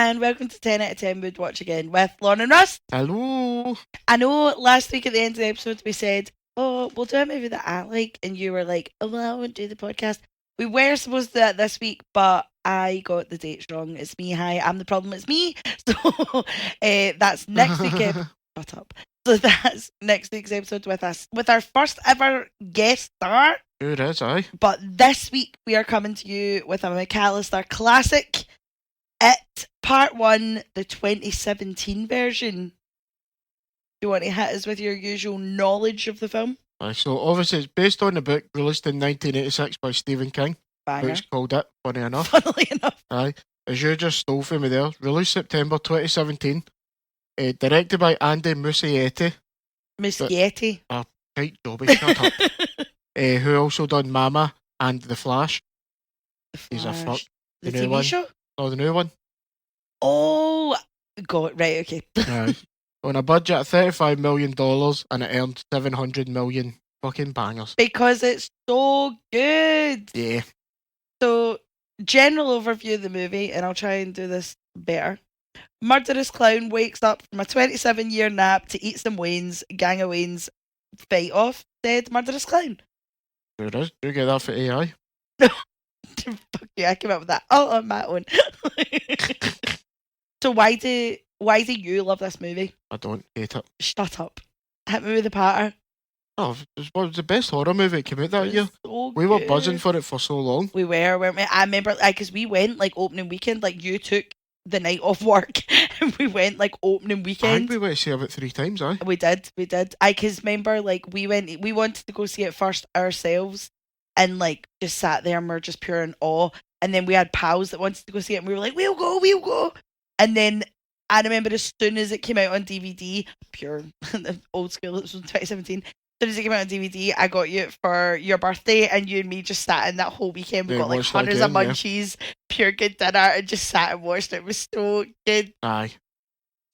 and welcome to 10 out of 10 Mood Watch Again with Lauren and Russ. Hello. I know last week at the end of the episode we said, oh, we'll do a movie that I like, and you were like, oh, well, I won't do the podcast. We were supposed to do that this week, but I got the dates wrong. It's me, hi, I'm the problem, it's me. So that's next week. Shut up. So that's next week's episode with us, with our first ever guest star. Who it is, aye. But this week we are coming to you with a McAllister classic, It Part 1, the 2017 version. Do you want to hit us with your usual knowledge of the film? So obviously it's based on the book released in 1986 by Stephen King. Banger. Which called It, funny enough. Funnily enough. Aye. As you just stole from me there. Released September 2017. Directed by Andy Muschietti. Muschietti. Right, Dobby, shut up. Who also done Mama and The Flash. He's a fuck. The new TV one. show? Oh, the new one. Oh, God, right, okay. Aye. On a budget of $35 million and it earned 700 million fucking bangers. Because it's so good. Yeah. So, general overview of the movie, and I'll try and do this better. Murderous clown wakes up from a 27-year nap to eat some Waynes. Gang of Waynes fight off dead murderous clown. There it is. You get that for AI. Fuck you, I came up with that all on my own. So why do you love this movie? I don't hate it. Shut up. Hit me with the patter. Oh, it was the best horror movie that came out that year. So we were good. buzzing for it for so long. We were, weren't we? I remember, because we went like opening weekend, like you took the night off work and we went like opening I weekend. think we went to see it about 3 times, aye. We did. Because remember, like we wanted to go see it first ourselves and like just sat there and we're just pure in awe. And then we had pals that wanted to go see it and we were like, we'll go. And then I remember as soon as it came out on DVD, pure old school, it was from 2017. As soon as it came out on DVD, I got you it for your birthday, and you and me just sat in that whole weekend. We got like hundreds of munchies, pure good dinner, and just sat and watched it. It was so good. Aye.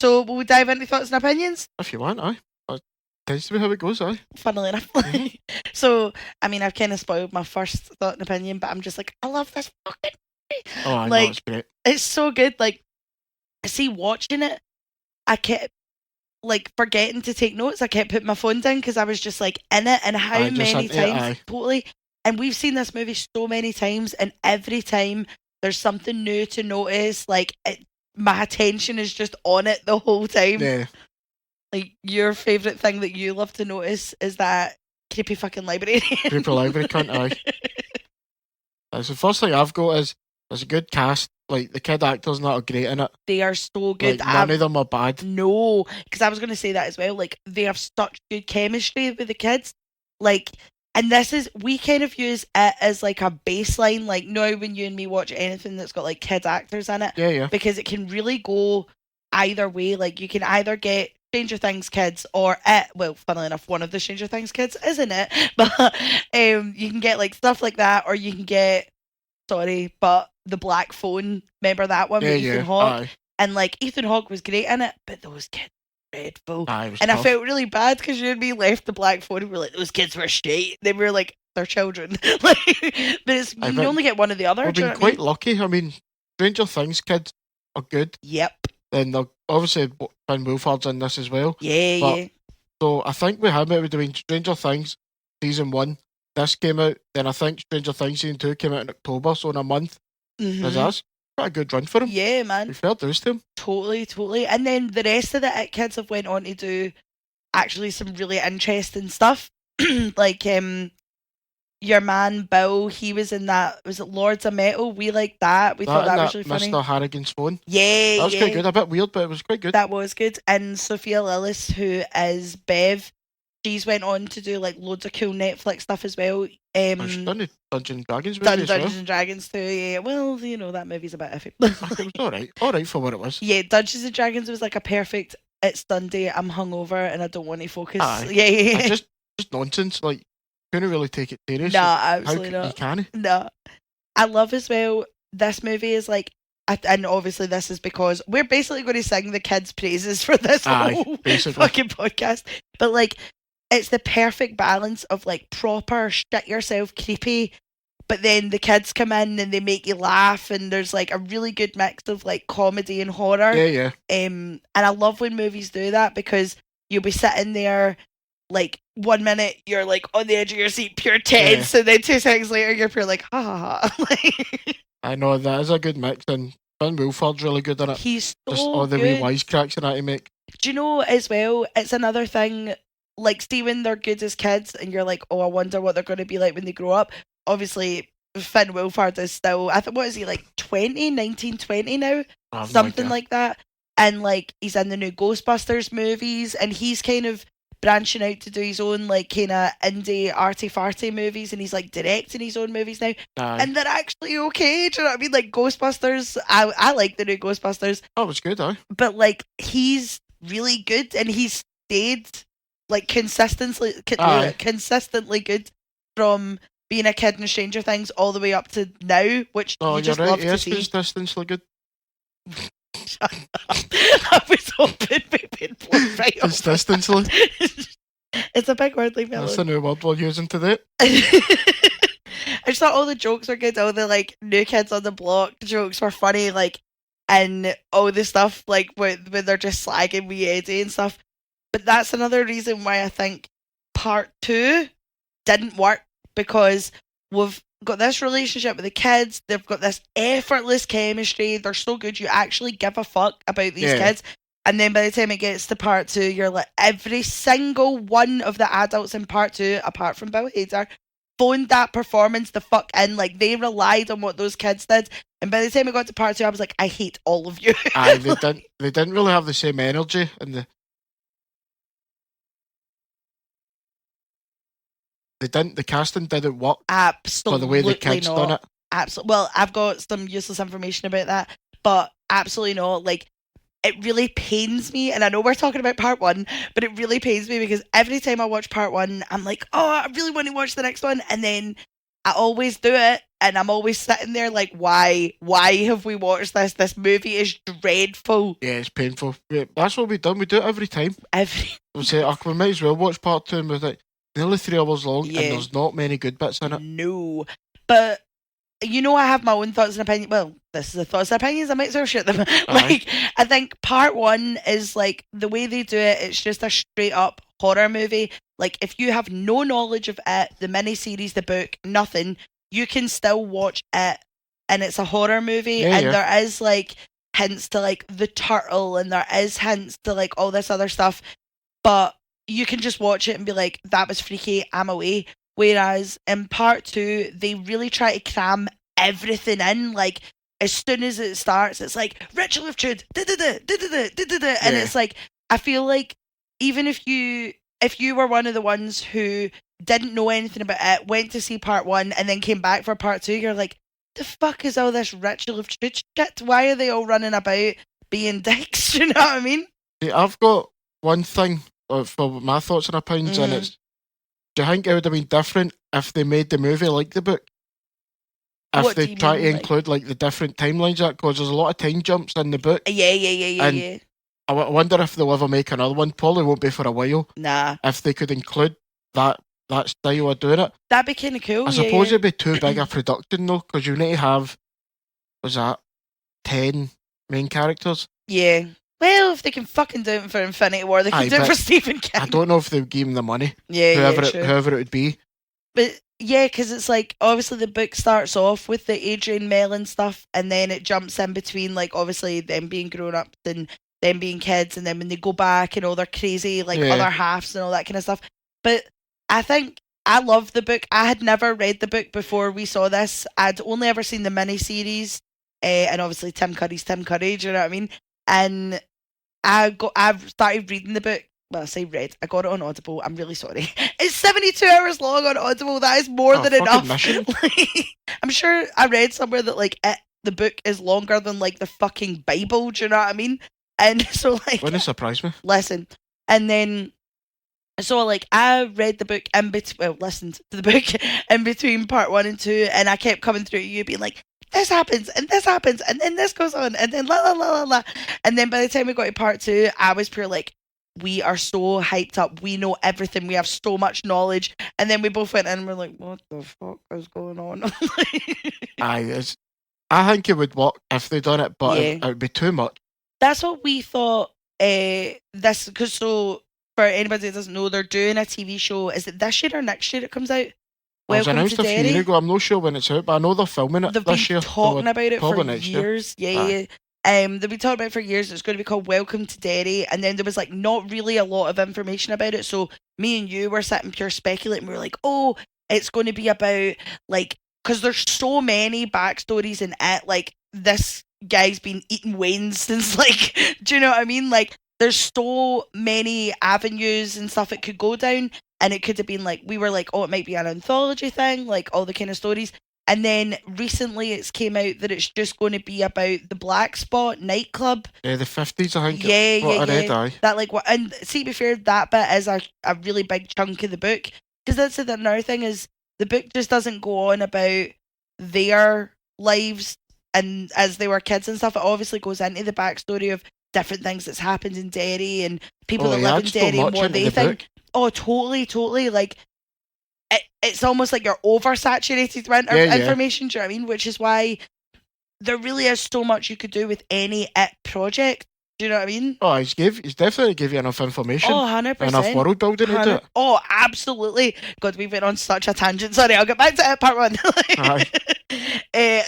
So will we dive into thoughts and opinions? If you want, aye. That tends to be how it goes, aye. Funnily enough. So, I mean, I've kind of spoiled my first thought and opinion, but I'm just like, I love this fucking movie. Oh, I like, know, it's great. It's so good. Like, see, watching it, I kept like forgetting to take notes. I kept putting my phone down because I was just like in it, and how many times totally. And we've seen this movie so many times, and every time there's something new to notice. Like my attention is just on it the whole time. Yeah. Like your favourite thing that you love to notice is that creepy fucking librarian. Creepy library cunt, aye. That's the first thing I've got is there's a good cast. Like, the kid actors not are great in it. They are so good. Like, none of them are bad. No, because I was going to say that as well. Like, they have such good chemistry with the kids. Like, and this is, we kind of use it as like a baseline. Like, now when you and me watch anything that's got like kid actors in it. Yeah. Because it can really go either way. Like, you can either get Stranger Things kids or it. Well, funnily enough, one of the Stranger Things kids isn't it? But you can get like stuff like that, or you can get, but the Black Phone, remember that one with Ethan Hawke? Aye. And like Ethan Hawke was great in it, but those kids were dreadful. Aye, and tough. I felt really bad because you and me left the Black Phone and we were like, those kids were straight. They were like, they're children. Like, but it's, you can only get one or the other. We've been quite lucky. I mean, Stranger Things kids are good. Yep. Then they're obviously Finn Wolfhard's in this as well. Yeah. So I think we had it between Stranger Things season 1. This came out, then I think Stranger Things season 2 came out in October, so in a month. That's quite a good run for him. Yeah, man. We fair dues to him. Totally. And then the rest of the It kids have went on to do actually some really interesting stuff. Like your man Bill, he was in that, was it Lords of Metal? We liked that. We thought that was really funny. Mr. Harrigan's phone. Yeah. That was quite good. A bit weird, but it was quite good. That was good. And Sophia Lillis, who is Bev, she's went on to do like loads of cool Netflix stuff as well. She's done the Dungeons and Dragons movie as well. Dungeons and Dragons too, yeah. Well, you know, that movie's a bit iffy. It was alright for what it was. Yeah, Dungeons and Dragons was like a perfect, it's Sunday, I'm hungover and I don't want to focus. Aye. Yeah. Just nonsense, like, couldn't really take it serious. No, absolutely not. You can. No. I love as well, this movie is like, and obviously this is because we're basically going to sing the kids' praises for this whole fucking podcast. But like, it's the perfect balance of like proper shit yourself creepy, but then the kids come in and they make you laugh, and there's like a really good mix of like comedy and horror. Yeah. And I love when movies do that, because you'll be sitting there like 1 minute you're like on the edge of your seat, pure tense, and then 2 seconds later you're pure like ha ha ha. Like, I know that is a good mix, and Finn Wolfhard's really good in it. he's so Just all the good. wee wisecracks and that he make. Do you know as well? It's another thing. Like, see, when they're good as kids, and you're like, oh, I wonder what they're going to be like when they grow up. Obviously, Finn Wolfhard is still, I think, what is he, like 19, 20 now? Something like that. And like, he's in the new Ghostbusters movies, and he's kind of branching out to do his own like kind of indie arty farty movies, and he's like directing his own movies now. And they're actually okay. Do you know what I mean? Like Ghostbusters, I like the new Ghostbusters. Oh, it was good, but like, he's really good, and he's stayed like consistently good from being a kid in Stranger Things all the way up to now, which you just love to see. Consistently good. Shut up. I was hoping we'd been blown right off. Consistently. It's a big word, leave me alone. That's a new word we're using today. I just thought all the jokes were good. All the like New Kids on the Block jokes were funny, like, and all the stuff like when they're just slagging me Eddie and stuff. But that's another reason why I think part 2 didn't work, because we've got this relationship with the kids. They've got this effortless chemistry. They're so good. You actually give a fuck about these kids. And then by the time it gets to part 2, you're like, every single one of the adults in part 2, apart from Bill Hader, phoned that performance the fuck in. Like, they relied on what those kids did. And by the time it got to part 2, I was like, I hate all of you. They didn't really have the same energy in the. The casting didn't work. Absolutely for the way the kids not. done it. Absolutely. Well, I've got some useless information about that, but absolutely not. Like, it really pains me, and I know we're talking about part 1, but it really pains me because every time I watch part 1, I'm like, oh, I really want to watch the next one, and then I always do it, and I'm always sitting there like, why have we watched this? This movie is dreadful. Yeah, it's painful. Yeah, that's what we've done. We do it every time. We say, oh, we might as well watch part 2, and we're like, nearly 3 hours long, and there's not many good bits in it. No. But, you know, I have my own thoughts and opinions. Well, this is the thoughts and opinions. I might as well shoot them. Like, I think part 1 is, like, the way they do it, it's just a straight up horror movie. Like, if you have no knowledge of it, the miniseries, the book, nothing, you can still watch it, and it's a horror movie, there is, like, hints to, like, the turtle, and there is hints to, like, all this other stuff. But you can just watch it and be like, that was freaky, I'm away. Whereas in part 2, they really try to cram everything in. Like, as soon as it starts, it's like, ritual of truth, and it's like, I feel like even if you were one of the ones who didn't know anything about it, went to see part 1 and then came back for part 2, you're like, the fuck is all this ritual of truth shit? Why are they all running about being dicks? You know what I mean? See, I've got one thing for my thoughts and opinions, and it's, do you think it would have been different if they made the movie like the book? If they try to include like the different timelines, because there's a lot of time jumps in the book. Yeah. I wonder if they'll ever make another one. Probably won't be for a while. Nah. If they could include that style of doing it, that'd be kind of cool. I suppose it'd be too big a production though, because you need to have, 10 main characters? Yeah. Well, if they can fucking do it for Infinity War, they can do it for Stephen King. I don't know if they'll give him the money. Whoever it would be. But yeah, because it's like, obviously the book starts off with the Adrian Mellon stuff, and then it jumps in between, like, obviously them being grown-ups and them being kids, and then when they go back and all their crazy, like, other halves and all that kind of stuff. But I think I love the book. I had never read the book before we saw this. I'd only ever seen the miniseries, and obviously Tim Curry's Tim Curry, do you know what I mean? And I've started reading the book. Well, I say read. I got it on Audible. I'm really sorry. It's 72 hours long on Audible. That is more than enough. I'm sure I read somewhere that like the book is longer than like the fucking Bible. Do you know what I mean? And so like, wouldn't surprise me. Listen, and then so like I read the book in between. Well, listened to the book in between part 1 and 2, and I kept coming through you being like, this happens, and then this goes on, and then la la la la la. And then by the time we got to part 2, I was pure like, we are so hyped up. We know everything. We have so much knowledge. And then we both went in and we're like, what the fuck is going on? I think it would work if they done it, but Yeah. it would be too much. That's what we thought. This because so for anybody that doesn't know, they're doing a TV show. Is it this year or next year it comes out? It was Welcome announced to a few Derry. years ago. I'm not sure when it's out, but I know they're filming it They've this been year. talking about it for next years. year. Yeah. They've been talking about it for years. It's going to be called Welcome to Derry, and then there was like not really a lot of information about it. So me and you were sitting pure speculating. We were like, oh, it's going to be about like because there's so many backstories in it. Like this guy's been eating Wayne's since like, do you know what I mean? Like there's so many avenues and stuff it could go down, and it could have been like we were like, oh, it might be an anthology thing, like all the kind of stories. And then recently it's came out that it's just going to be about the Black Spot nightclub. Yeah, the 50s, I think. Yeah. That like what? And see, to be fair, that bit is a really big chunk of the book. Because that's another thing is the book just doesn't go on about their lives and as they were kids and stuff. It obviously goes into the backstory of different things that's happened in Derry and people that live in Derry and what they think. Oh, totally. Like, it's almost like you're oversaturated with information, do you know what I mean? Which is why there really is so much you could do with any It project. Do you know what I mean? Oh, he's definitely give you enough information. Oh, 100%. Enough world building to do it. Oh, absolutely. God, we went on such a tangent. Sorry, I'll get back to it, part one.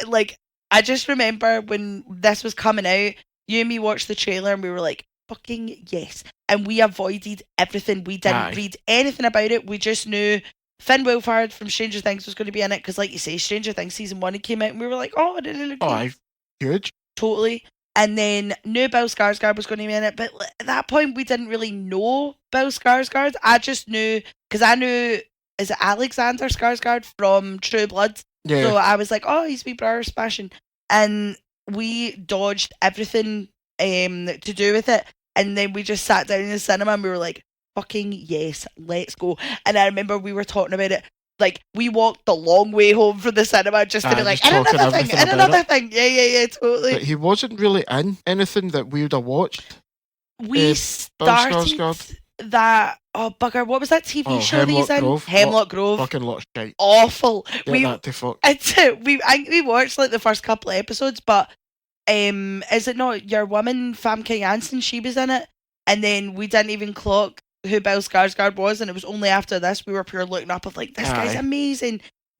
Like, I just remember when this was coming out, you and me watched the trailer and we were like, fucking yes. And we avoided everything. We didn't read anything about it. We just knew Finn Wolfhard from Stranger Things was going to be in it because, like you say, Stranger Things season 1 came out and we were like, oh, it look good. Huge. Totally. And then knew Bill Skarsgård was going to be in it, but at that point we didn't really know Bill Skarsgård. I just knew because I knew is it Alexander Skarsgård from True Blood. Yeah. So I was like, oh, he's wee brother smashing, and we dodged everything to do with it, and then we just sat down in the cinema and we were like, fucking yes, let's go. And I remember we were talking about it. Like, we walked the long way home from the cinema just to be like, and another thing. Yeah, totally. But he wasn't really in anything that we would have watched. We started that, oh, bugger, what was that TV show that he's in? Hemlock Grove. Fucking lot of shit. Awful. That to fuck. I think we watched like the first couple of episodes, but is it not Your Woman, Famke Janssen? She was in it. And then we didn't even clock who Bill Skarsgård was, and it was only after this we were pure looking up of like, this guy's amazing.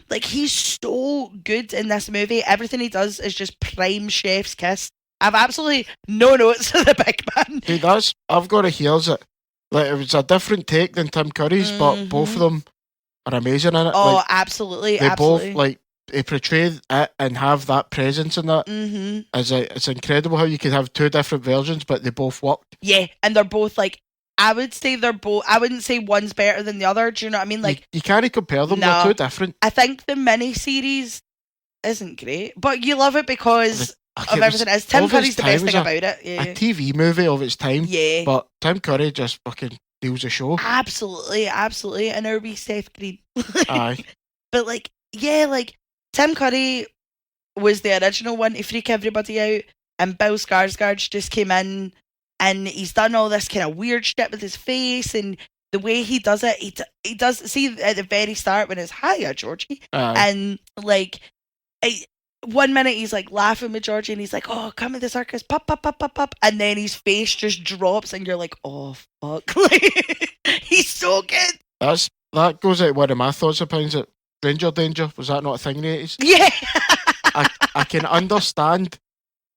Like, he's so good in this movie. Everything he does is just prime chef's kiss. I've absolutely no notes for the big man. See, I've got to hear it. Like, it was a different take than Tim Curry's, but both of them are amazing in it. Oh, like, absolutely. They both, like, they portray it and have that presence in that. It's incredible how you could have two different versions, but they both work. Yeah, and they're both like, I would say they're both. I wouldn't say one's better than the other. Do you know what I mean? Like, you can't compare them. They're too different. I think the miniseries isn't great, but you love it because of everything. As Tim Curry's the best thing about it. Yeah. A TV movie of its time. Yeah. But Tim Curry just fucking steals the show. Absolutely. And our wee Seth Green. Aye. But like, yeah, like Tim Curry was the original one to freak everybody out, and Bill Skarsgård just came in. And he's done all this kind of weird shit with his face, and the way he does it, he does. See, at the very start when it's "Hiya, Georgie," and like, 1 minute he's like laughing with Georgie, and he's like, "Oh, come to the circus, pop," and then his face just drops, and you're like, "Oh fuck!" He's so good. That goes out one of my thoughts opinions. That Stranger Danger, was that not a thing in the 80s? Yeah. I can understand.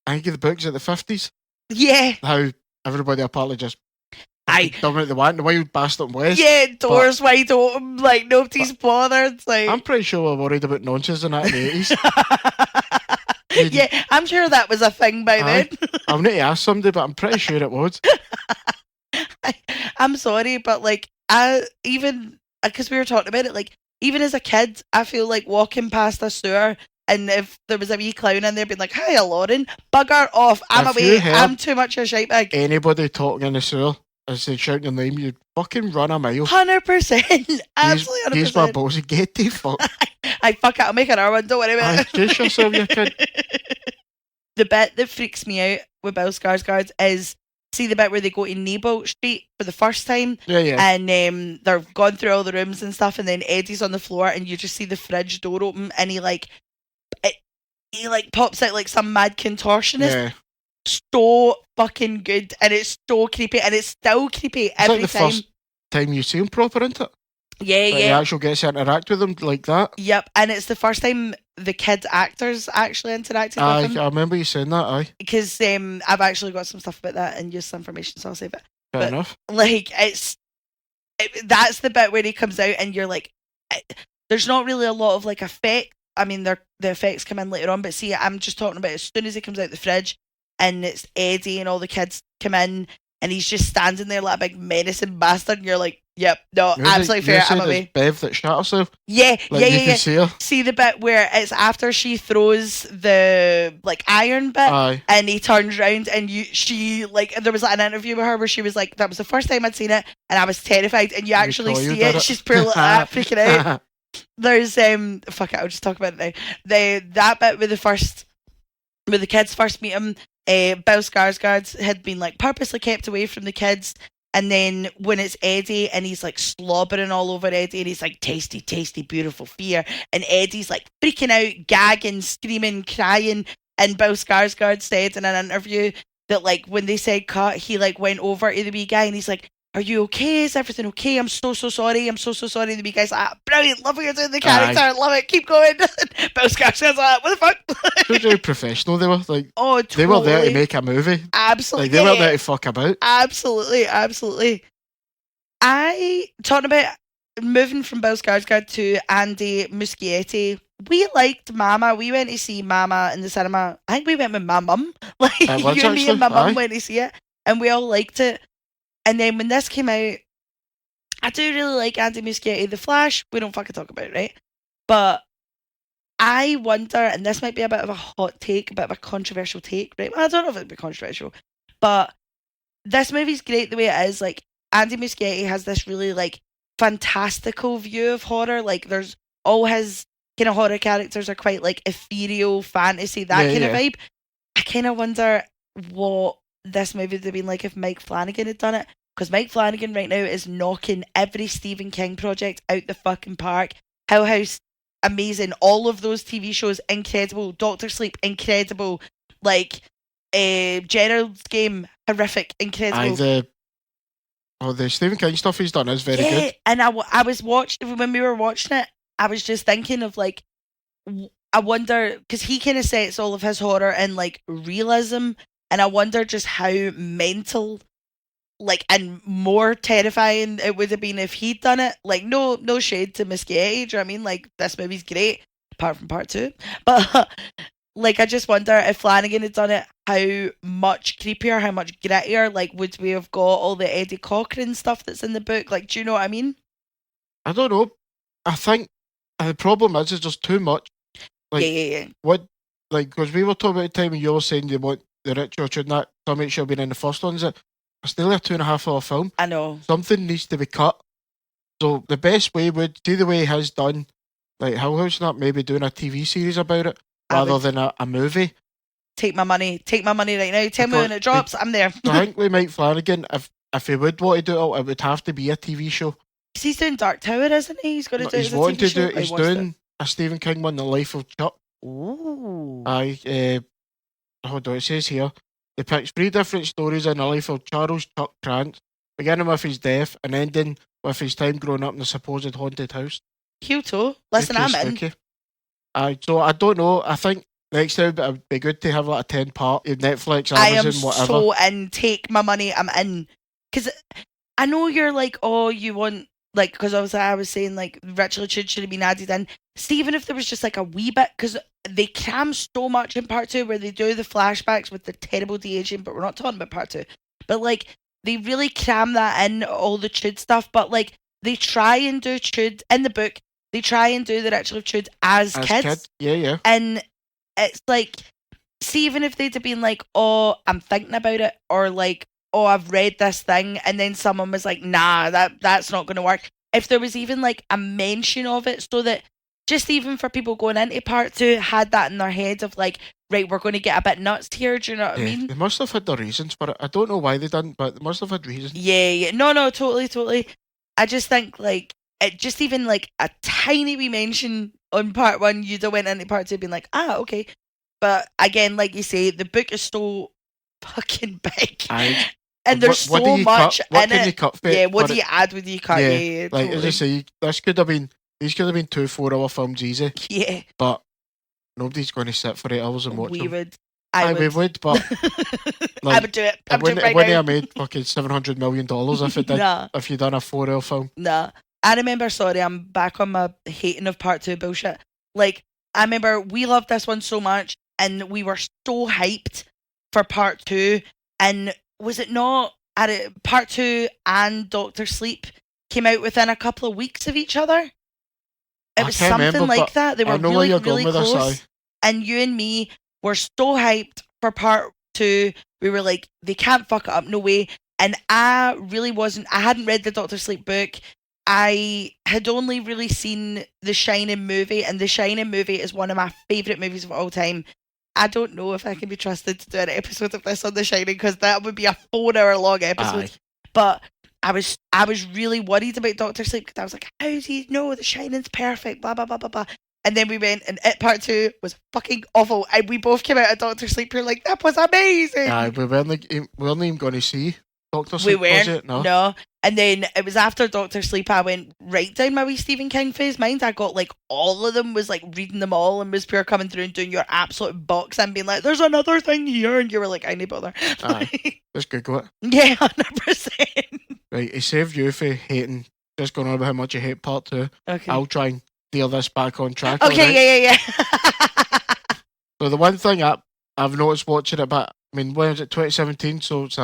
I think the books at the 50s. Yeah. How everybody apparently just done what they want, the wild bastard west. Yeah, doors wide open, like nobody's bothered. Like, I'm pretty sure we're worried about nonsense in that in the 80s. Yeah, I'm sure that was a thing by then. I'll need to ask somebody, but I'm pretty sure it was. I'm sorry, but like, because we were talking about it, like, even as a kid, I feel like walking past a sewer, and if there was a wee clown in there being like, "Hiya, Lauren," bugger off, I'm away, I'm too much of a shite bag. Anybody talking in the sewer as they shout your name, you'd fucking run a mile. 100%. Absolutely 100%. Use my balls and get the fuck. I fuck it, I'll make another one, don't worry about it. Chase yourself, you kid. The bit that freaks me out with Bill Skarsgård is see the bit where they go to Neighbolt Street for the first time, Yeah. and they're gone through all the rooms and stuff, and then Eddie's on the floor, and you just see the fridge door open, and he pops out like some mad contortionist. Yeah. So fucking good, and it's so creepy, and it's still creepy every like the time. First time you see him proper, isn't it? Yeah. He actually gets to interact with him like that. Yep, and it's the first time the kid actors actually interacted with him. I remember you saying that, aye. Because I've actually got some stuff about that and used some information, so I'll save it. Fair enough. Like, that's the bit where he comes out and you're like, there's not really a lot of like effect. I mean, the effects come in later on, but see, I'm just talking about as soon as he comes out the fridge and it's Eddie and all the kids come in and he's just standing there like a big menacing bastard, and you're like, yep, no, absolutely fair. I'm away. Bev that shot herself. Yeah. Can see her. See the bit where it's after she throws the like iron bit, aye. And he turns around and she like there was like an interview with her where she was like, that was the first time I'd seen it and I was terrified, and you actually see it. She's poor little freaking out. There's fuck it, I'll just talk about it now. That bit with the kids first meet him. Bill Skarsgård had been like purposely kept away from the kids, and then when it's Eddie and he's like slobbering all over Eddie and he's like, tasty, tasty, beautiful fear, and Eddie's like freaking out, gagging, screaming, crying, and Bill Skarsgård said in an interview that like when they said cut, he like went over to the wee guy and he's like, are you okay? Is everything okay? I'm so sorry. I'm so sorry. And the wee guy's like, brilliant, love what you're doing the character. I love it. Keep going. Bill Skarsgård's like, what the fuck? Shows how professional they were. Like, oh, totally. They were there to make a movie. Absolutely. Like, they weren't there to fuck about. Absolutely. Talking about moving from Bill Skarsgård to Andy Muschietti. We liked Mama. We went to see Mama in the cinema. I think we went with my mum. Like, you and me and my mum went to see it, and we all liked it. And then when this came out, I do really like Andy Muschietti. The Flash, we don't fucking talk about it, right? But I wonder, and this might be a bit of a hot take, a bit of a controversial take, right? Well, I don't know if it'd be controversial, but this movie's great the way it is. Like, Andy Muschietti has this really, like, fantastical view of horror. Like, there's all his kind of horror characters are quite, like, ethereal, fantasy, that kind of vibe. I kind of wonder what this movie would have been like if Mike Flanagan had done it, because Mike Flanagan right now is knocking every Stephen King project out the fucking park. Hill House, amazing. All of those TV shows, incredible. Doctor Sleep, incredible. Like, Gerald's Game, horrific, incredible. The Stephen King stuff he's done is very good. And I was watching, when we were watching it, I was just thinking of like, I wonder, because he kind of sets all of his horror in like realism, and I wonder just how mental, like, and more terrifying it would have been if he'd done it. Like, no shade to Muschietti, do you know what I mean? Like, this movie's great, apart from part 2. But, like, I just wonder if Flanagan had done it, how much creepier, how much grittier, like, would we have got all the Eddie Cochran stuff that's in the book? Like, do you know what I mean? I don't know. I think the problem is just too much. Like, yeah. What, like, because we were talking about the time when you were saying you want the Ritchie or that some should have been in the first ones. It's nearly a 2.5 hour film. I know. Something needs to be cut. So the best way would see the way he has done, like Hill House, not maybe doing a TV series about it rather than a movie. Take my money right now. Tell me when it drops. I'm there. I think with Mike Flanagan, if he would want to do it would have to be a TV show. Because he's doing Dark Tower, isn't he? He's going to do it as a TV show. He's doing a Stephen King one, The Life of Chuck. Ooh. Hold on, it says here, they picked 3 different stories in the life of Charles Chuck Krantz, beginning with his death and ending with his time growing up in the supposed haunted house. Cute, listen, I'm in. So I don't know, I think next time it would be good to have like a 10-part Netflix, Amazon, I am whatever. so in. Take my money, I'm in. Because I know you're like, oh, you want, like, because I was saying, like, Richard should have been added in. See, even if there was just, like, a wee bit, because they cram so much in part 2 where they do the flashbacks with the terrible de-aging, but we're not talking about part 2. But, like, they really cram that in, all the Chud stuff, but, like, they try and do Chud, in the book, they try and do the Ritual of Chud as kids. Yeah. And it's like, see, even if they'd have been like, oh, I'm thinking about it, or like, oh, I've read this thing, and then someone was like, nah, that's not going to work. If there was even like a mention of it, so that just even for people going into part 2 had that in their head of like, right, we're going to get a bit nuts here. Do you know what I mean? They must have had their reasons for it. I don't know why they didn't, but they must have had reasons. Yeah. No, totally. I just think like it just even like a tiny wee mention on part 1, you'd have went into part 2 being like, okay. But again, like you say, the book is so fucking big. And there's so much what in can it. you cut for yeah, it? what do you add with you cut? Yeah, like totally. as I say, these could have been 2 4-hour films easy. Yeah. But nobody's going to sit for 8 hours and watch them. We would, but like, I would do it. It wouldn't have made fucking $700 million if it did. Nah. If you'd done a 4-hour film. Nah. I remember, sorry, I'm back on my hating of part 2 bullshit. Like, I remember we loved this one so much and we were so hyped for part 2. And was it not part 2 and Doctor Sleep came out within a couple of weeks of each other? It was something like that. They were really, really close. And you and me were so hyped for part 2. We were like, they can't fuck it up, no way. And I hadn't read the Doctor Sleep book. I had only really seen The Shining movie, and The Shining movie is one of my favourite movies of all time. I don't know if I can be trusted to do an episode of this on The Shining, because that would be a 4-hour long episode. Aye. But I was really worried about Doctor Sleep, because I was like, how do you know The Shining's perfect, blah, blah, blah, blah, blah. And then we went, and It Part 2 was fucking awful. And we both came out of Doctor Sleep, we were like, that was amazing. Aye, we weren't even going to see Doctor Sleep, was it? No. And then it was after Doctor Sleep, I went right down my wee Stephen King phase. Mind, I got like all of them, was like reading them all, and was pure coming through and doing your absolute box and being like, there's another thing here. And you were like, I need bother. Aye, let's Google it. Yeah, 100%. Right, he saved you for hating, just going on about how much you hate part 2. Okay. I'll try and deal this back on track. Okay, yeah. So the one thing I've noticed watching it, but I mean, when was it, 2017? So it's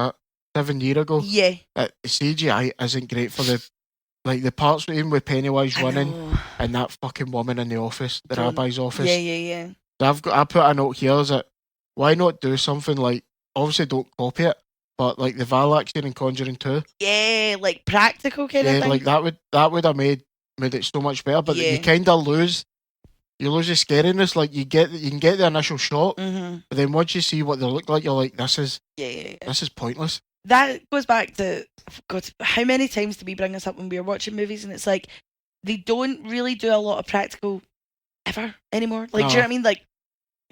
7 years ago. Yeah. The CGI isn't great for the parts even with Pennywise running and that fucking woman in the office, the rabbi's office. Yeah. So I put a note here, is that why not do something like, obviously don't copy it, but like the Valak scene in Conjuring 2. Yeah, like practical kind of thing. Yeah, like that would have made it so much better, but you kind of lose the scariness. Like you can get the initial shot, but then once you see what they look like, you're like, this is pointless. That goes back to, God, how many times do we bring this up when we were watching movies, and it's like, they don't really do a lot of practical ever anymore. Like, do you know what I mean? Like,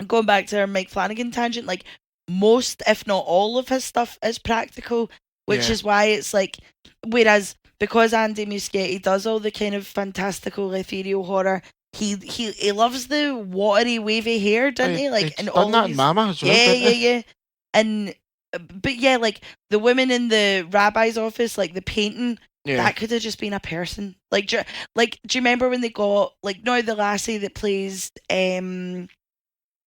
going back to our Mike Flanagan tangent, like, most, if not all of his stuff is practical, which is why it's like, whereas, because Andy Muschietti does all the kind of fantastical, ethereal horror, he loves the watery, wavy hair, doesn't he? Like, and all that in Mama as well. Yeah. And but yeah, like the women in the rabbi's office, like the painting, that could have just been a person. Like, do you remember when they got the lassie that plays Penny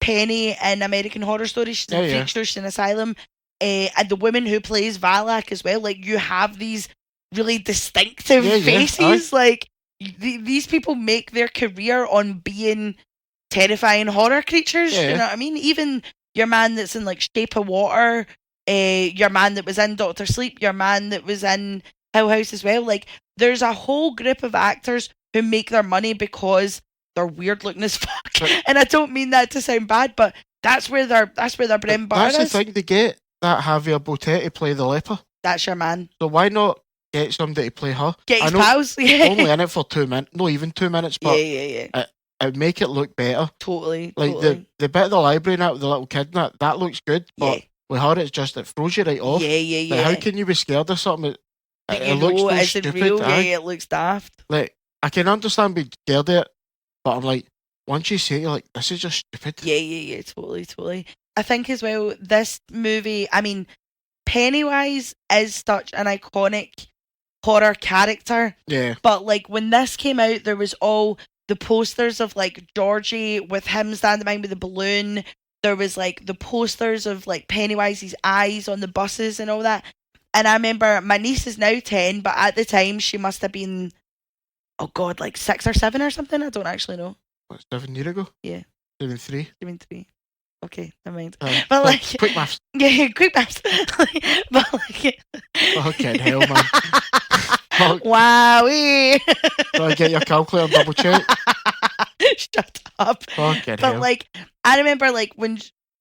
in American Horror Story? She's in Freak Show, she's in Asylum, and the woman who plays Valak as well. Like, you have these really distinctive faces. Like, these people make their career on being terrifying horror creatures. You know what I mean? Even your man that's in like Shape of Water. Your man that was in Doctor Sleep, your man that was in Hill House as well. Like, there's a whole group of actors who make their money because they're weird looking as fuck. And I don't mean that to sound bad, but that's where their bread and butter is. That's the thing, they get that Javier Botet to play the leper. That's your man. So why not get somebody to play her? Get his pals. Yeah. Only in it for 2 minutes, not even 2 minutes, but it'd make it look better. Totally. Like the bit of the library now with the little kid, that looks good, but with her, it's just, it throws you right off. Yeah. Like, how can you be scared of something? It looks so stupid. Real? Yeah, it looks daft. Like, I can understand being scared of it, but I'm like, once you see it, you're like, this is just stupid. Yeah, totally. I think as well, this movie, I mean, Pennywise is such an iconic horror character. Yeah. But like, when this came out, there was all the posters of like Georgie with him standing behind with the balloon. There was like the posters of like Pennywise's eyes on the buses and all that. And I remember my niece is now 10, but at the time she must have been, oh God, like 6 or 7 or something. I don't actually know. What, 7 years ago? Yeah. 7-3. 7-3. Okay, never mind. But like, quick maths. Yeah, quick maths. But like, fucking hell, man. Wowee. Gotta get your calculator and double check. Shut up. Fucking but hell. Like, I remember like when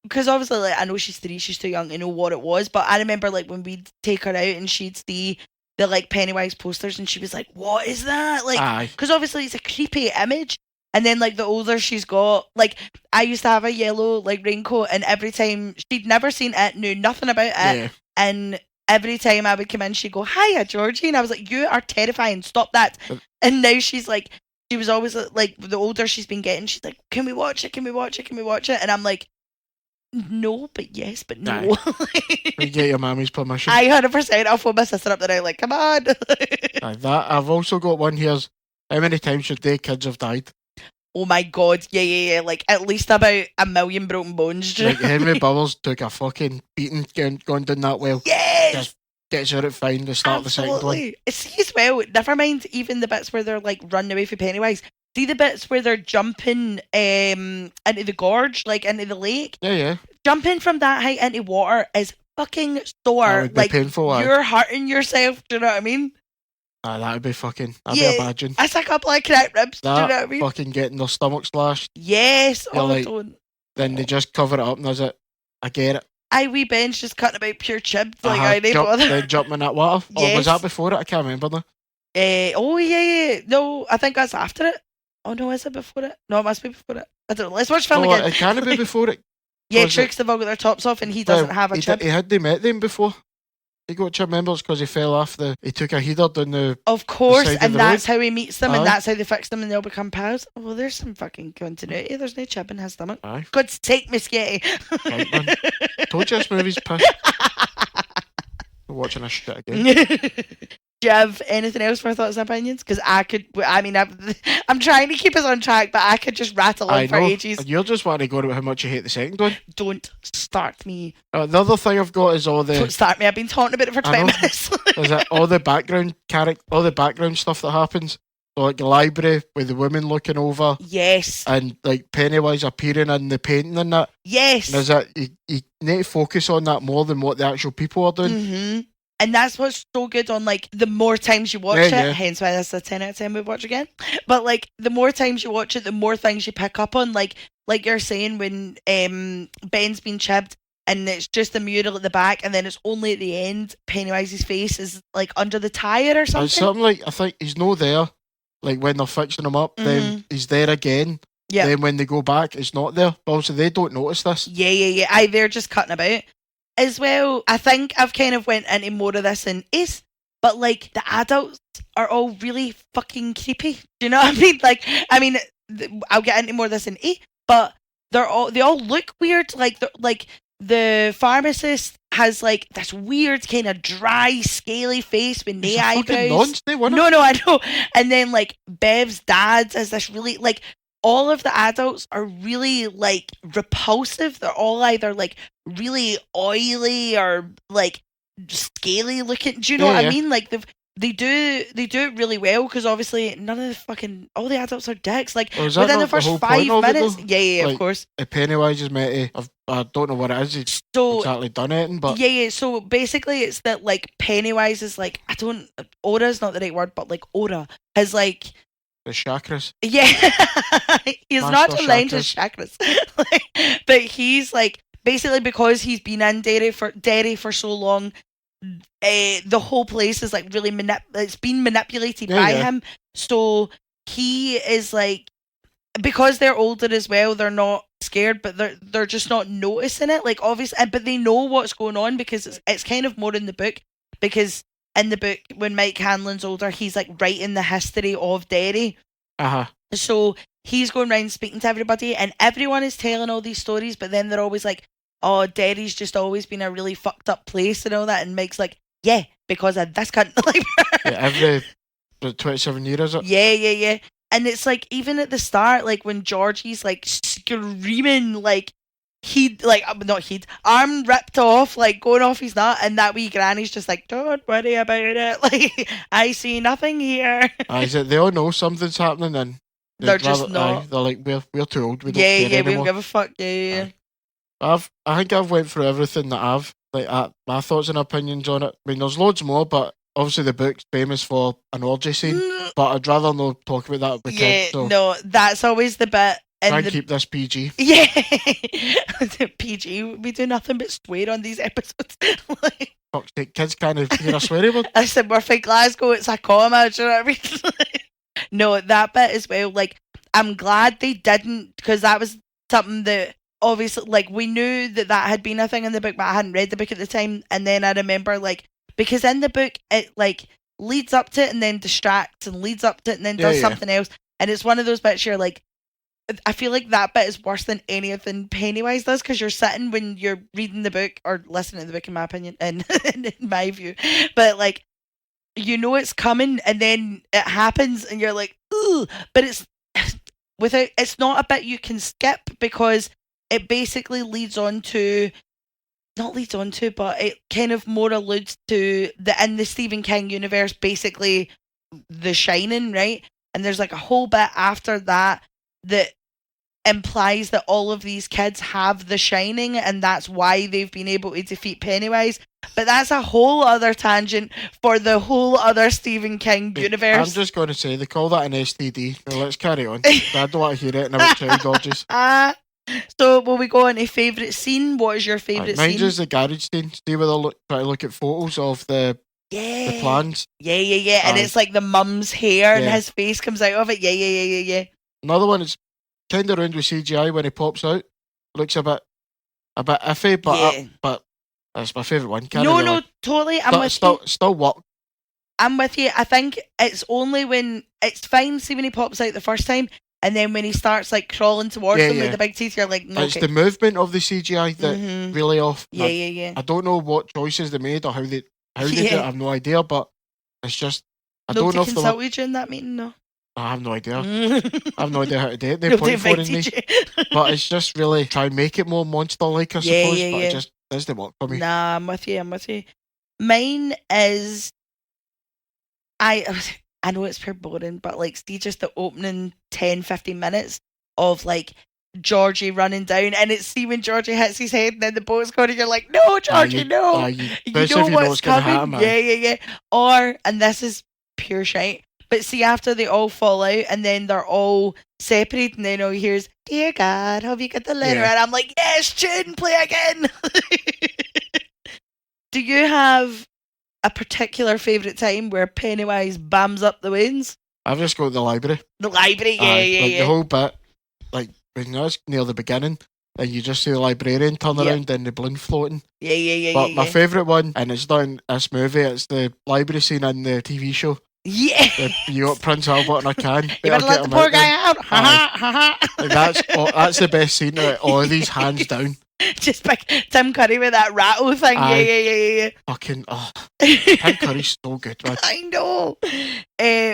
because obviously, like, I know she's 3, she's too young to know what it was, but I remember, like, when we'd take her out and she'd see the, like, Pennywise posters and she was like, what is that? Like, because obviously it's a creepy image. And then, like, the older she's got, like, I used to have a yellow, like, raincoat, and every time, she'd never seen it, knew nothing about it, and every time I would come in, she'd go, hiya, Georgie, and I was like, you are terrifying, stop that. And now she's like, she was always, like, the older she's been getting, she's like, can we watch it, can we watch it, can we watch it? And I'm like, no, but yes, but no. You get your mommy's permission. 100%, I'll phone my sister up the night, like, come on. That I've also got one here's, how many times should their kids have died? Oh my god, yeah. Like, at least about 1 million broken bones. Like, Henry Bowers took a fucking beating going down that well. Yes! Just gets out at fine to start the second one. See, as well, never mind even the bits where they're, like, running away from Pennywise. See the bits where they're jumping into the gorge, like, into the lake? Yeah. Jumping from that height into water is fucking sore. That would be painful. You're hurting yourself, do you know what I mean? That would be fucking... I'd be imagine. That's a couple of cracked ribs, do you know what I mean? Fucking getting their stomach slashed. Yes. Don't. Then they just cover it up and there's it. I get it. Wee Ben's just cutting about pure chips. Like, I didn't bother. Then jumping in that water. Yes. Or was that before it? I can't remember now. Yeah. No, I think that's after it. Oh, no, is it before it? No, it must be before it. I don't know. Let's watch film again. It can't be before it. Yeah, true, because they've all got their tops off and he doesn't have a chip. He had they met them before. He got chip members because he fell off he took a heater down the... Of course, the and that's road. how he meets them, and that's how they fix them, and they'll become pals. Well, there's some fucking continuity. There's no chip in his stomach. Aye. God's sake, Miss Getty. Right, man. Told you this movie's piss. We're watching this shit again. Do you have anything else for thoughts and opinions? Because I'm trying to keep us on track, but I could just rattle on for ages. You're just wanting to go about how much you hate the second one. Don't start me. The other thing I've got is all the... Don't start me. I've been talking about it for 20 minutes. Is it all the background stuff that happens? So, like, the library with the women looking over. Yes. And, like, Pennywise appearing in the painting and that. Yes. And is that you need to focus on that more than what the actual people are doing. Mm-hmm. And that's what's so good on, like, the more times you watch it, hence why that's a 10 out of 10 we watch again. But, like, the more times you watch it, the more things you pick up on. Like you're saying, when Ben's been chipped and it's just the mural at the back, and then it's only at the end, Pennywise's face is, like, under the tyre or something. It's something like, I think he's no there, like, when they're fixing him up, then he's there again. Yeah. Then when they go back, it's not there. But also, they don't notice this. Yeah. They're just cutting about. As well, I think I've kind of went into more of this in Ace, but, like, the adults are all really fucking creepy. Do you know what I mean? Like, I'll get into more of this in A, but they all look weird. Like, the pharmacist has, like, this weird kind of dry, scaly face with no eyebrows. No, I know. And then, like, Bev's dad is this really, like, all of the adults are really, like, repulsive. They're all either, like, really oily or, like, scaly looking. Do you know what I mean? Like, they do it really well, because obviously all the adults are dicks. Like, within the first 5 minutes. Yeah, like, of course. If Pennywise is meant to, I don't know what it is. He's exactly done it, but yeah. So basically, it's that, like, Pennywise is, like, aura is not the right word, but, like, aura has, like, the chakras. Yeah. He's not aligned to chakras. But he's, like, basically, because he's been in Derry for so long, the whole place is, like, really it's been manipulated by him. So he is, like, because they're older as well, they're not scared, but they're just not noticing it. Like, obviously, but they know what's going on, because it's kind of more in the book, because in the book, when Mike Hanlon's older, he's, like, writing the history of Derry. So he's going around speaking to everybody, and everyone is telling all these stories, but then they're always like, oh, Derry's just always been a really fucked up place and all that, and Mike's like, yeah, because of this cunt. Like, every 27 years, is it? Yeah. And it's like, even at the start, like, when Georgie's, like, screaming, like, arm ripped off, like, going off his nut, and that wee granny's just like, don't worry about it, like, I see nothing here. They all know something's happening, and they're just not. They're like, we're too old, we don't care anymore. We don't give a fuck. Yeah. I think I've went through everything that I've, like, my thoughts and opinions on it. I mean, there's loads more, but obviously the book's famous for an orgy scene, but I'd rather not talk about that with kids. So. No, that's always the bit Try and keep this PG. Yeah. PG. We do nothing but swear on these episodes. Fuck's sake, kids can't hear a sweary word. I said, we're from Glasgow, it's a comma, do you know what I mean? No, that bit as well, like, I'm glad they didn't, because that was something that, obviously, like, we knew that had been a thing in the book, but I hadn't read the book at the time, and then I remember, like, because in the book, it, like, leads up to it and then distracts, and leads up to it and then does something else, and it's one of those bits you're like, I feel like that bit is worse than anything Pennywise does, because you're sitting when you're reading the book, or listening to the book in my opinion, and in my view, but like, you know it's coming, and then it happens, and you're like, ooh, but it's not a bit you can skip, because it basically but it kind of more alludes to in the Stephen King universe, basically The Shining, right? And there's like a whole bit after that implies that all of these kids have The Shining, and that's why they've been able to defeat Pennywise. But that's a whole other tangent for the whole other Stephen King universe. I'm just going to say, they call that an STD. Well, let's carry on. I don't want to hear it about child dodges. So, will we go on to favourite scene? What is your favourite scene? Mine's just the garage scene. Stay with try to look at photos of the plans. Yeah. And it's like the mum's hair and his face comes out of it. Yeah. Another one is kind of around with CGI when he pops out. Looks a bit iffy, but that's my favourite one. No, totally. Still work. I'm with you. I think it's only when it's fine. See when he pops out the first time, and then when he starts like crawling towards them with the big teeth, you're like, no. It's the movement of the CGI that really off. Yeah. I don't know what choices they made or how they did it. I have no idea, but it's just I don't know if they consulted you in that meeting. No. I have no idea. I have no idea how to do it. They point for me. But it's just really try and make it more monster-like, I suppose. But it just doesn't work for me. Nah, I'm with you. Mine is... I know it's pure boring, but like, see just the opening 10-15 minutes of like Georgie running down, and it's when Georgie hits his head and then the boat's going, and you're like, no, Georgie, no. You know what's coming. Yeah. Or, and this is pure shite, but see, after they all fall out and then they're all separated, and then all he hears, dear God, have you got the letter? And I'm like, yes, tune, play again. Do you have a particular favourite time where Pennywise bams up the wings? I've just got the library. The library, yeah. The whole bit, like, when that's near the beginning, and you just see the librarian turn around and the balloon floating. Yeah. But my favourite one, and it's not in this movie, it's the library scene in the TV show. Yeah. You got Prince Albert in a can. You better let the poor guy out. Ha. That's the best scene of all of these, hands down. Just pick Tim Curry with that rattle thing. Yeah. Fucking, Tim Curry's so good, man. I know.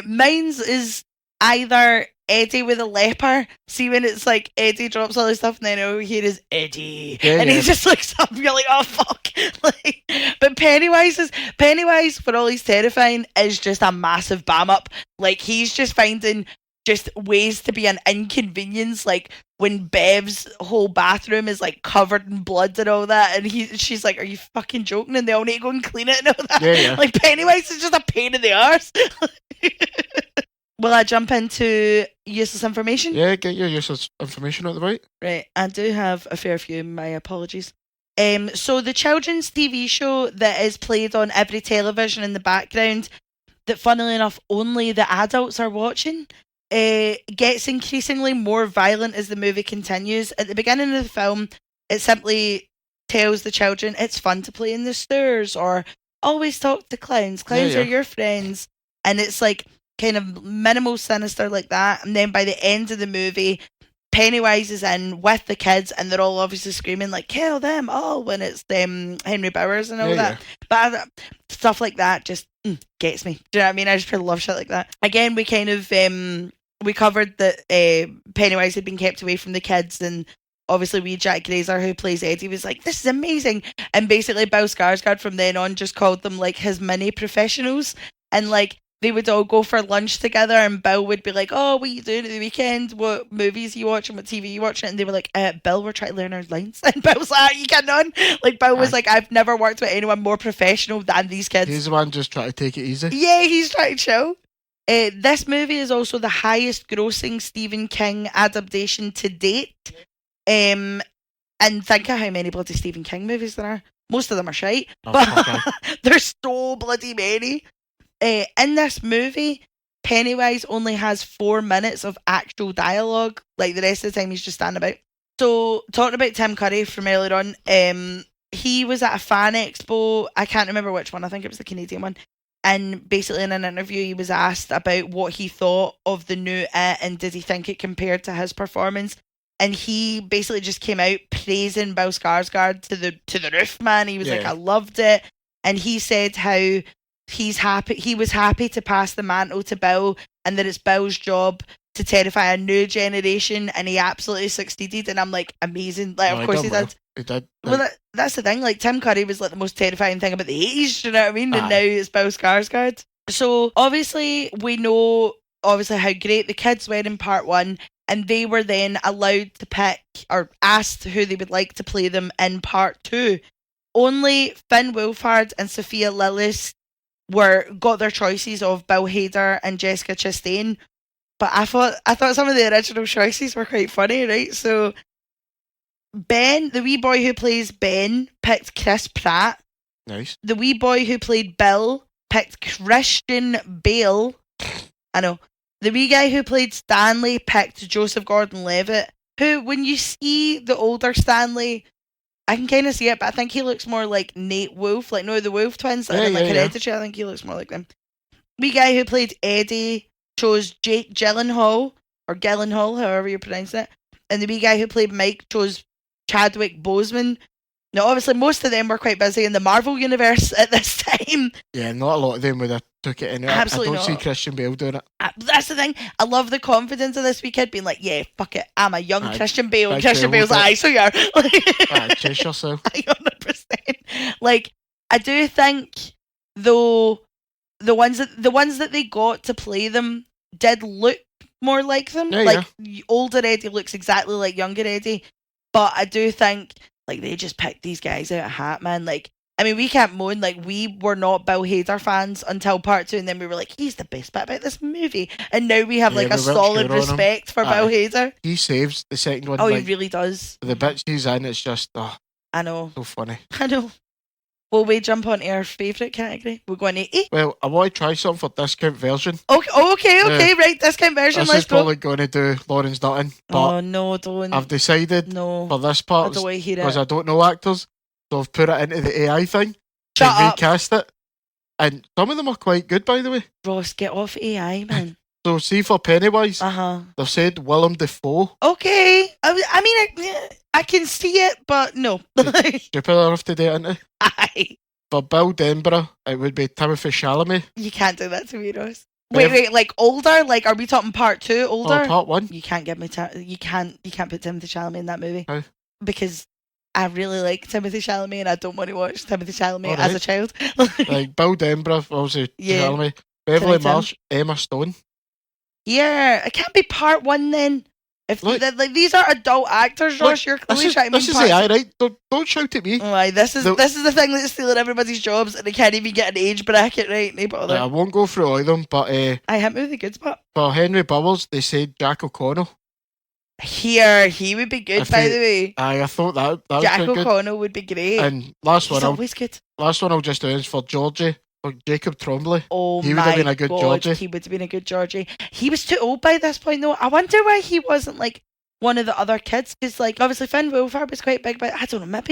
Mine's is either Eddie with a leper. See when it's like Eddie drops all his stuff and then all you hear is Eddie. And he just looks up and you're like, oh fuck. But Pennywise, for all he's terrifying, is just a massive bam up. Like, he's just finding just ways to be an inconvenience, like when Bev's whole bathroom is like covered in blood and all that, and she's like, are you fucking joking? And they all need to go and clean it and all that. Yeah. Like, Pennywise is just a pain in the arse. Will I jump into useless information? Yeah, get your useless information out the way. Right, I do have a fair few, my apologies. So the children's TV show that is played on every television in the background, that funnily enough only the adults are watching, gets increasingly more violent as the movie continues. At the beginning of the film, it simply tells the children it's fun to play in the stairs, or always talk to clowns. Clowns are your friends. And it's like kind of minimal sinister like that. And then by the end of the movie, Pennywise is in with the kids, and they're all obviously screaming like, kill them all, when it's Henry Bowers and all that. But stuff like that just gets me. Do you know what I mean? I just really love shit like that. Again, we kind of we covered that Pennywise had been kept away from the kids, and obviously Jack Grazer, who plays Eddie, was like, this is amazing. And basically Bill Skarsgaard from then on just called them like his mini professionals, and like they would all go for lunch together, and Bill would be like, oh, what are you doing at the weekend? What movies are you watching? What TV are you watching? And they were like, Bill, we're trying to learn our lines. And Bill was like, you getting on? Like, Bill was like, I've never worked with anyone more professional than these kids. He's the one just trying to take it easy. Yeah, he's trying to chill. This movie is also the highest grossing Stephen King adaptation to date. And think of how many bloody Stephen King movies there are. Most of them are shite, but there's so bloody many. In this movie, Pennywise only has 4 minutes of actual dialogue. Like, the rest of the time he's just standing about. So, talking about Tim Curry from earlier on, he was at a fan expo. I can't remember which one. I think it was the Canadian one. And basically in an interview, he was asked about what he thought of the new It and did he think it compared to his performance. And he basically just came out praising Bill Skarsgård to the roof, man. He was like, I loved it. And he said how he was happy to pass the mantle to Bill and that it's Bill's job to terrify a new generation, and he absolutely succeeded. And I'm like, amazing. Like, of course he did. He did. Well, that's the thing. Like, Tim Curry was like the most terrifying thing about the 80s, you know what I mean? And now it's Bill Skarsgård. So obviously we know how great the kids were in part 1, and they were then allowed to pick or asked who they would like to play them in part 2. Only Finn Wolfhard and Sophia Lillis got their choices of Bill Hader and Jessica Chastain. But I thought some of the original choices were quite funny, right? So Ben, the wee boy who plays Ben, picked Chris Pratt. Nice. The wee boy who played Bill picked Christian Bale. I know. The wee guy who played Stanley picked Joseph Gordon-Levitt, who, when you see the older Stanley, I can kind of see it, but I think he looks more like Nate Wolff, like, no, the Wolff twins, Hereditary. I think he looks more like them. Wee guy who played Eddie chose Jake Gyllenhaal, or Gyllenhaal, however you pronounce it. And the wee guy who played Mike chose Chadwick Boseman. Now, obviously, most of them were quite busy in the Marvel universe at this time. Yeah, not a lot of them would have took it in. Absolutely I don't see Christian Bale doing it. That's the thing. I love the confidence of this wee kid being like, yeah, fuck it. I'm a young Christian Bale. And Christian Bale's like, aye, so you are. Chase yourself. 100%. Like, I do think, though, the ones that they got to play them did look more like them. Older Eddie looks exactly like younger Eddie. But I do think, like, they just picked these guys out of a hat, man. Like, I mean, we can't moan. Like, we were not Bill Hader fans until part 2, and then we were like, he's the best bit about this movie. And now we have, like, a solid respect for Bill Hader. He saves the second one. Oh, he really does. The bits he's in, it's just, I know. So funny. I know. Will we jump on our favourite category? We're going to Well, I want to try something for discount version. Okay, right, discount version, let's go. This is probably going to do Lauren's nutting. Oh, no, don't. I've decided for this part, I don't want to hear it. because I don't know actors, so I've put it into the AI thing. Shut up. Recast it. And some of them are quite good, by the way. Ross, get off AI, man. So, see, for Pennywise, they've said Willem Dafoe. Okay. I mean, I can see it, but no. Stupid enough to do it, isn't it? Aye. For Bill Denborough, it would be Timothée Chalamet. You can't do that to me, Ross. Wait, like older? Like, are we talking part 2 older? Oh, part 1. You can't give me you can't put Timothée Chalamet in that movie. How? Because I really like Timothée Chalamet and I don't want to watch Timothée Chalamet as a child. Like Bill Denborough, obviously Chalamet. Beverly Marsh, Emma Stone. Yeah, it can't be part 1 then. If like these are adult actors, Josh, you're clearly trying to make this is AI, right? Don't shout at me. This is the thing that's stealing everybody's jobs, and they can't even get an age bracket right. No bother. I won't go through all of them, but I hit me with the good spot. For Henry Bubbles, they said Jack O'Connell. Here, he would be good, by the way. I thought that Jack O'Connell would be great. And last one, always good. Last one I'll just do is for Georgie. Or Jacob Tremblay. Oh, he would have been a good Georgie. He would have been a good Georgie. He was too old by this point, though. I wonder why he wasn't like one of the other kids, because like obviously Finn Wolfhard was quite big, but I don't know.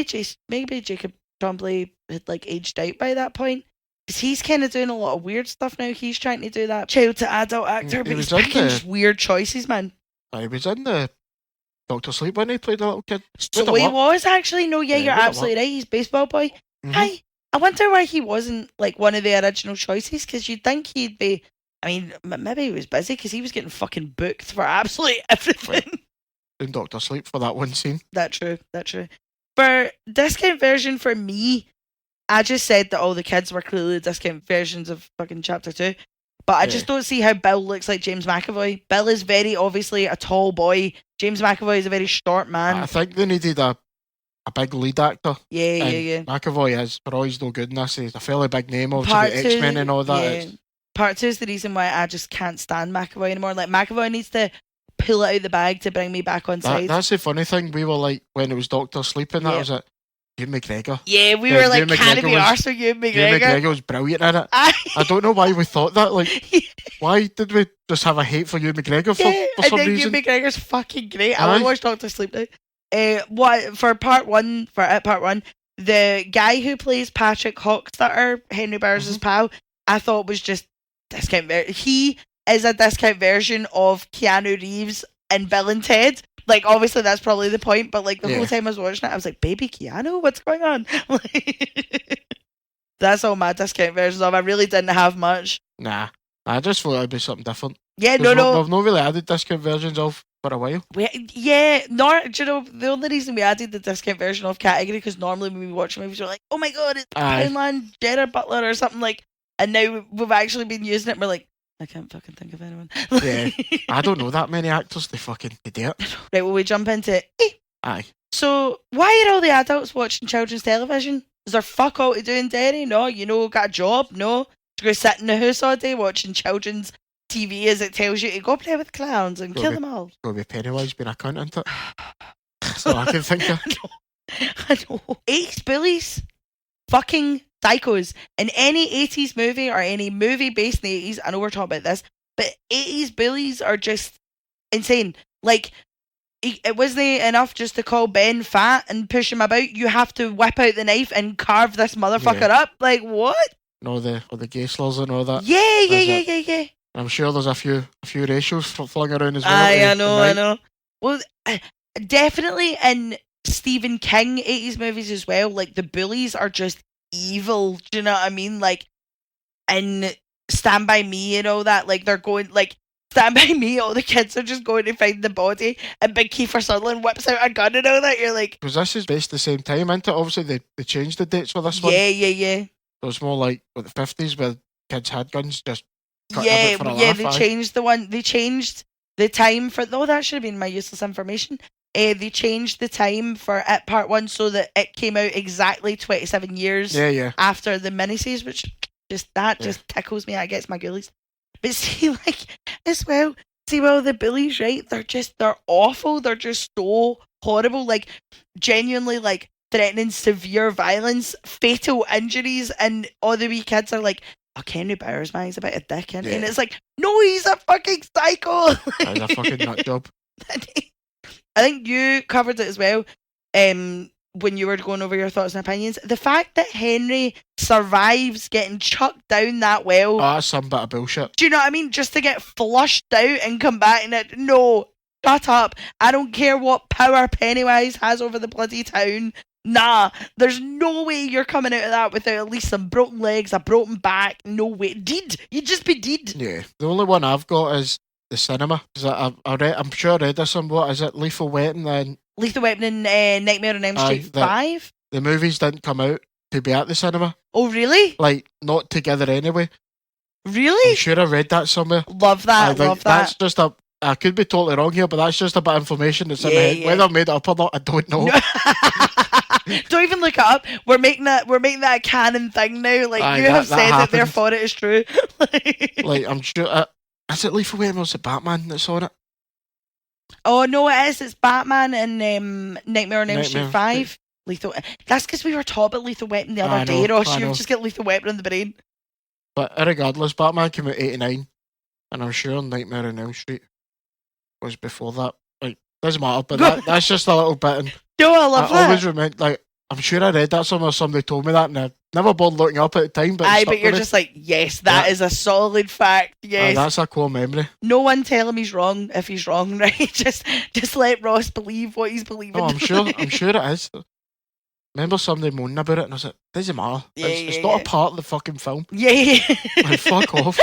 Maybe Jacob Tremblay had like aged out by that point. Because he's kind of doing a lot of weird stuff now. He's trying to do that child to adult actor, but he's making weird choices, man. He was in the Dr. Sleep when he played a little kid. So he was actually. No, yeah, you're absolutely right. He's Baseball Boy. Mm-hmm. I wonder why he wasn't like one of the original choices, because you'd think he'd be. I mean, maybe he was busy because he was getting fucking booked for absolutely everything. In Dr. Sleep for that one scene. That's true. For discount version for me, I just said that all the kids were clearly discount versions of fucking chapter 2. But I just don't see how Bill looks like James McAvoy. Bill is very obviously a tall boy. James McAvoy is a very short man. I think they needed a big lead actor. Yeah. McAvoy is, for all he's no good in this, he's a fairly big name, obviously, the X-Men and all that. Yeah. part 2 is the reason why I just can't stand McAvoy anymore. Like, McAvoy needs to pull it out of the bag to bring me back on side. That's the funny thing. We were like, when it was Doctor Sleep and that was it. Ewan McGregor. Yeah, we were like, can it be arse for Ewan McGregor? Ewan McGregor was brilliant in it. I don't know why we thought that. Like, why did we just have a hate for Ewan McGregor for some reason? Ewan McGregor's fucking great. I want to watch Doctor Sleep now. For part one, the guy who plays Patrick Hockstutter, Henry Burrs' pal, I thought was just discount. He is a discount version of Keanu Reeves in Bill and Ted. Like, obviously, that's probably the point, but like the whole time I was watching it, I was like, baby Keanu, what's going on? That's all my discount versions of. I really didn't have much. Nah, I just thought it'd be something different. Yeah, no. We've not really added discount versions of for a while. Do you know, the only reason we added the discount version of category, because normally when we watch movies, we're like, oh my god, it's Poundland, Gerard Butler or something like, and now we've actually been using it, and we're like, I can't fucking think of anyone. Yeah, I don't know that many actors. They fucking idiot. Right, well, we jump into Aye. So, why are all the adults watching children's television? Is there fuck all to do in Derry? No, got a job? No. You go sit in the house all day watching children's TV as it tells you to go play with clowns and kill them all. Go be Pennywise being a cunt, isn't it? That's all I can think of. I know. 80s bullies. Fucking psychos. In any 80s movie or any movie based in the 80s, I know we're talking about this, but 80s bullies are just insane. Like, it wasn't enough just to call Ben fat and push him about. You have to whip out the knife and carve this motherfucker up. Like, what? And all the gay slurs and all that. Yeah. I'm sure there's a few ratios flung around as well. I know. Well, definitely in Stephen King 80s movies as well, like, the bullies are just evil. Do you know what I mean? Like, in Stand By Me and all that, like, they're going, like, Stand By Me, all the kids are just going to find the body, and Big Kiefer Sutherland whips out a gun and all that. You're like, because this is based the same time, isn't it? Obviously, they changed the dates for this one. Yeah. So it's more like the 50s where kids had guns, just they changed the one. They changed the time for. Oh, that should have been my useless information. They changed the time for it part 1 so that it came out exactly 27 years after the miniseries, which just tickles me. It gets my ghoulies. But see, like, as well, the bullies, right? They're awful. They're just so horrible. Like, genuinely, like, threatening severe violence, fatal injuries, and all the wee kids are like, oh, Henry Bowers, man, he's a bit of a dick, and it's like, no, he's a fucking psycho. He's a fucking nut job. I think you covered it as well. When you were going over your thoughts and opinions, the fact that Henry survives getting chucked down that well. Oh, that's some bit of bullshit. Do you know what I mean? Just to get flushed out and come back and it. No, shut up. I don't care what power Pennywise has over the bloody town. Nah, there's no way you're coming out of that without at least some broken legs, a broken back. No way. You'd just be dead. Yeah, the only one I've got is the cinema. I'm sure I read this somewhat. Is it Lethal Weapon and Lethal Weapon and Nightmare on Elm Street 5? The movies didn't come out to be at the cinema. Oh, really? Like, not together anyway. Really? I'm sure I read that somewhere. Love that. That's just I could be totally wrong here, but that's just a bit of information that's in my head. Whether I made it up or not, I don't know. Don't even look it up. We're making that a canon thing now. Like, you have said that, therefore it is true. Like, I'm sure. Is it Lethal Weapon or is it Batman that's on it? Oh no, it is. It's Batman and Nightmare on Elm Street 5. Lethal. That's because we were talking about Lethal Weapon the other day, Ross. You've just got Lethal Weapon in the brain. But regardless, Batman came out 89, and I'm sure Nightmare on Elm Street was before that. Like, doesn't matter, but that's just a little bit. And no, I love that. I always remember, like, I'm sure I read that somewhere. Somebody told me that, and I never bothered looking up at the time. But you're just like, yes, that is a solid fact. Yes, that's a core memory. No one tell him he's wrong if he's wrong, right? Just let Ross believe what he's believing. Oh, I'm sure it is. Remember somebody moaning about it, and I was like, doesn't matter. It's not a part of the fucking film. Yeah. Like, fuck off.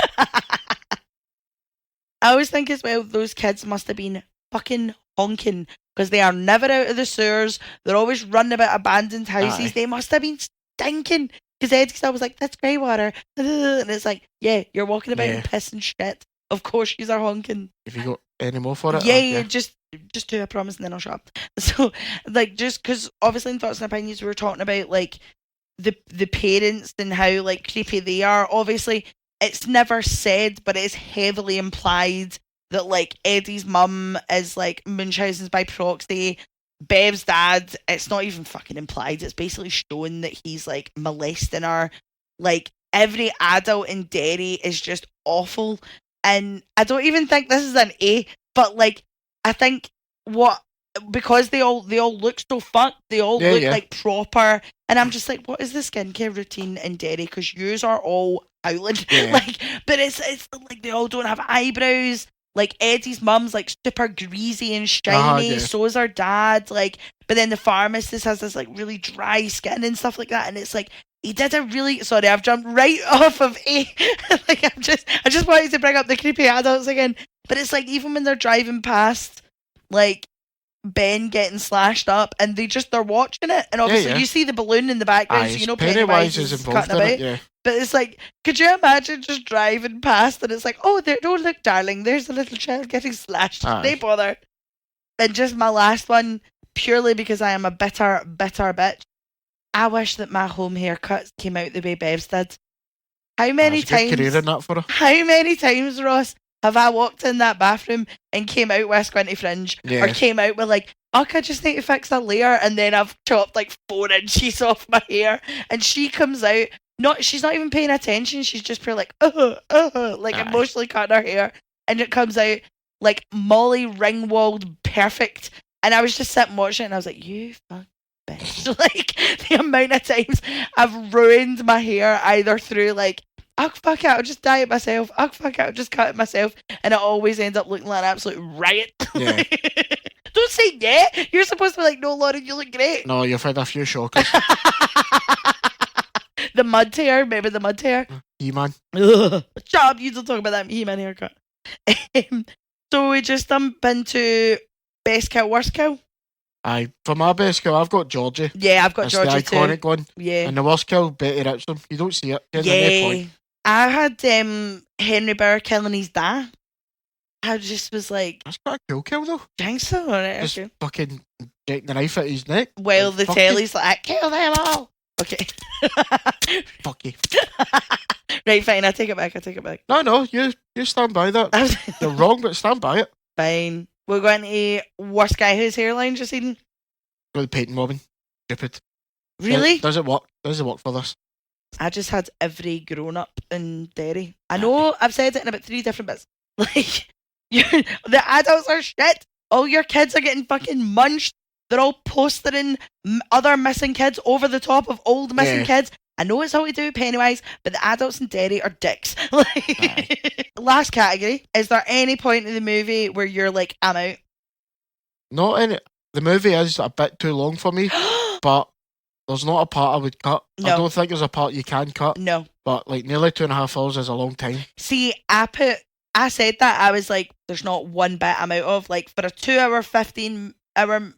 I always think as well, those kids must have been fucking honking because they are never out of the sewers. They're always running about abandoned houses. They must have been stinking because Eddie still was like, that's grey water. And it's like, yeah, you're walking about and pissing shit. Of course, you are honking. Have you got any more for it? Yeah, just do a promise and then I'll shut up. So, like, just because obviously in Thoughts and Opinions we were talking about, like, the parents and how, like, creepy they are. Obviously, it's never said, but it's heavily implied that like Eddie's mum is like Munchausen's by proxy. Bev's dad, it's not even fucking implied. It's basically shown that he's like molesting her. Like every adult in Derry is just awful. And I don't even think this is an A, but like I think because they all look so fucked, they all look like proper, and I'm just like, what is the skincare routine in Derry? Because yours are all howling, like, but it's like they all don't have eyebrows. Like Eddie's mum's like super greasy and shiny, so is her dad. Like, but then the pharmacist has this like really dry skin and stuff like that, and it's like he did a really sorry, I've jumped right off of A. Like I just wanted to bring up the creepy adults again, but it's like even when they're driving past, like Ben getting slashed up, and they're watching it, and obviously you see the balloon in the background, so you know Pennywise is involved in it. But it's like, could you imagine just driving past and it's like, oh, don't look, darling, there's a little child getting slashed. They bother. And just my last one, purely because I am a bitter bitch. I wish that my home haircuts came out the way Bev's did. How many times? How many times, Ross, have I walked in that bathroom and came out with a squinty fringe, or came out with like, oh, I just need to fix a layer, and then I've chopped like 4 inches off my hair, and she comes out. She's not even paying attention. She's just pure like, like emotionally cutting her hair, and it comes out like Molly Ringwald perfect. And I was just sitting watching it, and I was like, you fuck bitch. Like the amount of times I've ruined my hair either through like, oh fuck it, I'll just dye it myself. Oh fuck it, I'll just cut it myself, and it always ends up looking like an absolute riot. Yeah. Don't say yeah. You're supposed to be like, no, Lauren, you look great. No, you've had a few shockers. The mud tear, remember the mud tear? He-Man. Shut up, you don't talk about that He-Man haircut. So we just jump into best kill, worst kill. Aye, for my best kill, I've got Georgie. Yeah, I've got Georgie too. The iconic one. Yeah. And the worst kill, Betty Richardson. You don't see it. Yeah. I had Henry Bauer killing his dad. I just was like, that's quite a cool kill though. Thanks so much. Just fucking take the knife at his neck. Well, the telly's like, kill them all. Okay. Fuck you. Right, fine. I take it back. No, you stand by that. You're wrong, but stand by it. Fine. We're going to worst guy whose hairline just eaten. Go to patent mobbing. Stupid. Really? Does it work? Does it work for this? I just had every grown up in Derry. I know I've said it in about 3 different bits. Like, the adults are shit. All your kids are getting fucking munched. They're all postering other missing kids over the top of old missing kids. I know it's all to do with Pennywise, but the adults in Derry are dicks. Last category. Is there any point in the movie where you're like, I'm out? Not any. The movie is a bit too long for me, but there's not a part I would cut. No. I don't think there's a part you can cut. No. But like nearly 2.5 hours is a long time. See, I said that, I was like, there's not one bit I'm out of. Like for a 2 hour, 15 hour...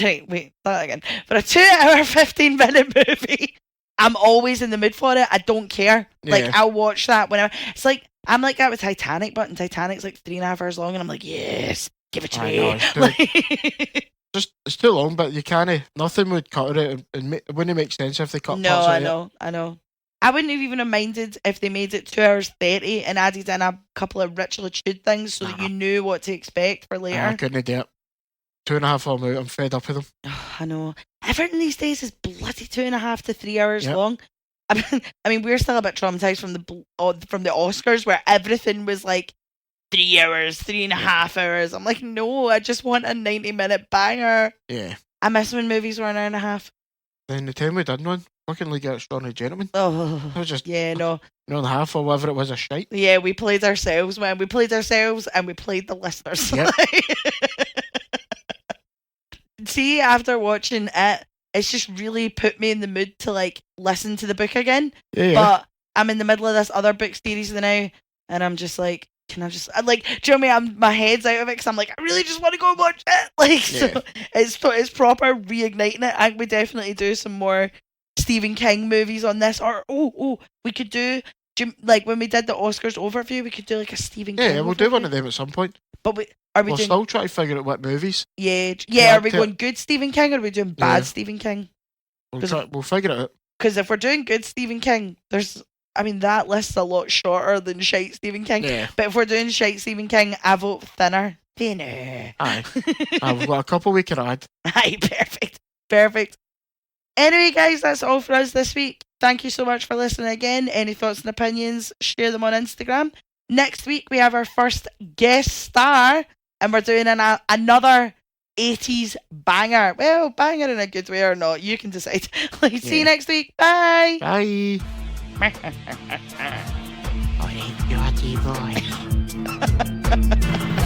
Wait, that again. For a 2 hour, 15 minute movie, I'm always in the mood for it. I don't care. Yeah. Like, I'll watch that whenever. It's like, I'm like that with Titanic, but Titanic's like 3.5 hours long, and I'm like, yes, give it to me. It's too long, but you can't. Nothing would cut it, and it wouldn't make sense if they cut parts of it. I know. I wouldn't have even minded if they made it 2 hours 30 and added in a couple of Ritchie things so that you knew what to expect for later. I couldn't do it. 2.5 hours out, I'm fed up with them. Oh, I know. Everything these days is bloody 2.5 to 3 hours long. I mean, we're still a bit traumatized from the Oscars where everything was like 3 hours, 3.5 hours. I'm like, no, I just want a 90-minute banger. Yeah. I miss when movies were an hour and a half. Then the time we did one, fucking League of Extraordinary Gentlemen. Oh, it was just yeah, no. An hour and a half or whatever it was, a shite. Yeah, we played ourselves, man. We played ourselves and we played the listeners. Yep. See, after watching it, it's just really put me in the mood to like listen to the book again. Yeah. But I'm in the middle of this other book series now, and I'm just like, can I just like? Do you know what I mean? My head's out of it because I'm like, I really just want to go and watch it. Like, so it's proper reigniting it. I think we definitely do some more Stephen King movies on this, or we could do like when we did the Oscars overview, we could do like a Stephen King. Yeah, we'll do one of them at some point. But we'll still try to figure out what movies. Yeah. Are we going good Stephen King or are we doing bad Stephen King? We'll figure it out. Because if we're doing good Stephen King, there's I mean, that list's a lot shorter than Shite Stephen King. Yeah. But if we're doing Shite Stephen King, I vote thinner. Thinner. Aye. We've got a couple we can add. Aye, perfect. Perfect. Anyway, guys, that's all for us this week. Thank you so much for listening again. Any thoughts and opinions, share them on Instagram. Next week, we have our first guest star, and we're doing another 80s banger. Well, banger in a good way or not. You can decide. See you next week. Bye. Bye. Alright, naughty boy.